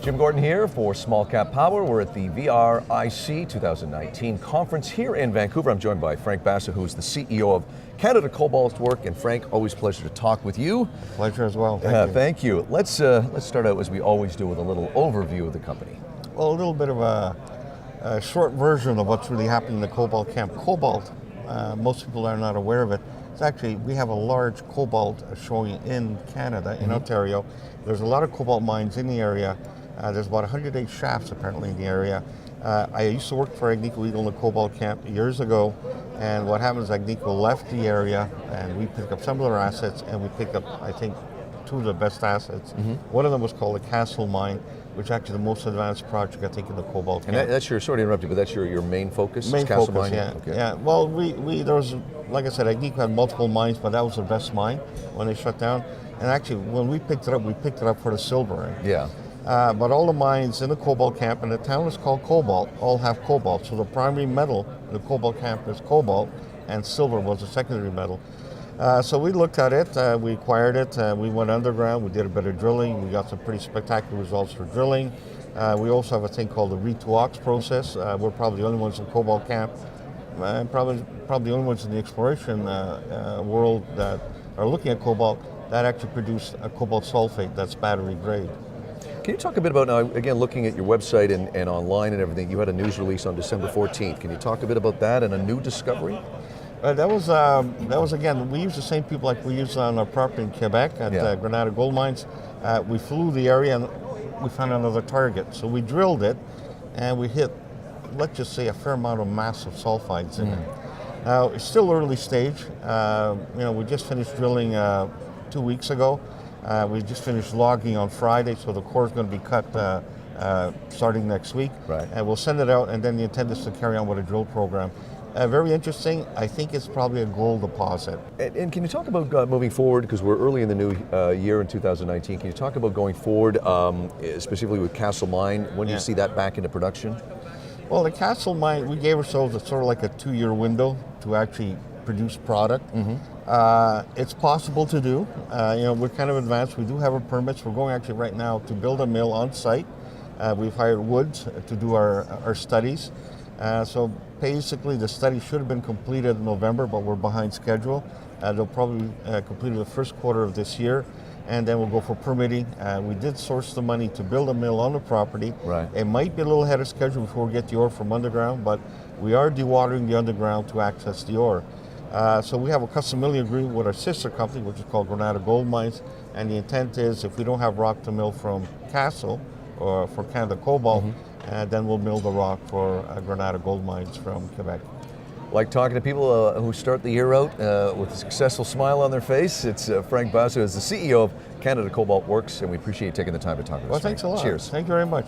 Jim Gordon here for SmallCapPower. We're at the VRIC 2019 conference here in Vancouver. I'm joined by Frank Basa, who's the CEO of Canada Cobalt Works. And Frank, always a pleasure to talk with you. Pleasure as well. Thank you. Let's start out as we always do with a little overview of the company. Well, a little bit of a short version of what's really happening in the cobalt camp. Cobalt, most people are not aware of it. It's actually, we have a large cobalt showing in Canada, in Ontario. There's a lot of cobalt mines in the area. There's about 108 shafts apparently in the area. I used to work for Agnico Eagle in the cobalt camp years ago, and what happened is Agnico left the area and we picked up some of their assets, and we picked up, I think, two of the best assets. One of them was called the Castle Mine, which is actually the most advanced project I think in the cobalt camp. And that's your, sorry to interrupt you, but that's your main focus? Main Castle focus, Mine? yeah. Okay. Yeah. Well, there was, like I said, Agnico had multiple mines, but that was the best mine when they shut down. And actually, when we picked it up for the silver. Yeah. But all the mines in the cobalt camp, and the town is called Cobalt, all have cobalt. So the primary metal in the cobalt camp is cobalt, and silver was a secondary metal. So we looked at it, we acquired it, we went underground, we did a bit of drilling, we got some pretty spectacular results for drilling. We also have a thing called the RE2OX process. We're probably the only ones in cobalt camp, and probably the only ones in the exploration world that are looking at cobalt that actually produce a cobalt sulfate that's battery grade. Can you talk a bit about, now again, looking at your website and online and everything, you had a news release on December 14th. Can you talk a bit about that and a new discovery? That was again, we use the same people like we use on our property in Quebec at Granada Gold Mines. We flew the area and we found another target. So we drilled it and we hit, let's just say, a fair amount of massive sulfides in it. Now, it's still early stage. We just finished drilling 2 weeks ago. We just finished logging on Friday, so the core is going to be cut starting next week. Right. And we'll send it out, and then the intent is to carry on with a drill program. Very interesting. I think it's probably a gold deposit. And can you talk about moving forward, because we're early in the new year in 2019, can you talk about going forward, specifically with Castle Mine? When do you see that back into production? Well, the Castle Mine, we gave ourselves a sort of like a 2-year window to actually produce product. It's possible to do. We're kind of advanced. We do have our permits. We're going actually right now to build a mill on site. We've hired Woods to do our studies. So basically the study should have been completed in November, but we're behind schedule. They'll probably complete it the first quarter of this year, and then we'll go for permitting. We did source the money to build a mill on the property. Right. It might be a little ahead of schedule before we get the ore from underground, but we are dewatering the underground to access the ore. So we have a custom milling agreement with our sister company, which is called Granada Gold Mines, and the intent is if we don't have rock to mill from Castle or for Canada Cobalt, then we'll mill the rock for Granada Gold Mines from Quebec. Like talking to people who start the year out with a successful smile on their face. It's Frank Basa, who's the CEO of Canada Cobalt Works, and we appreciate you taking the time to talk with us. Well, thanks a lot. Cheers. Thank you very much.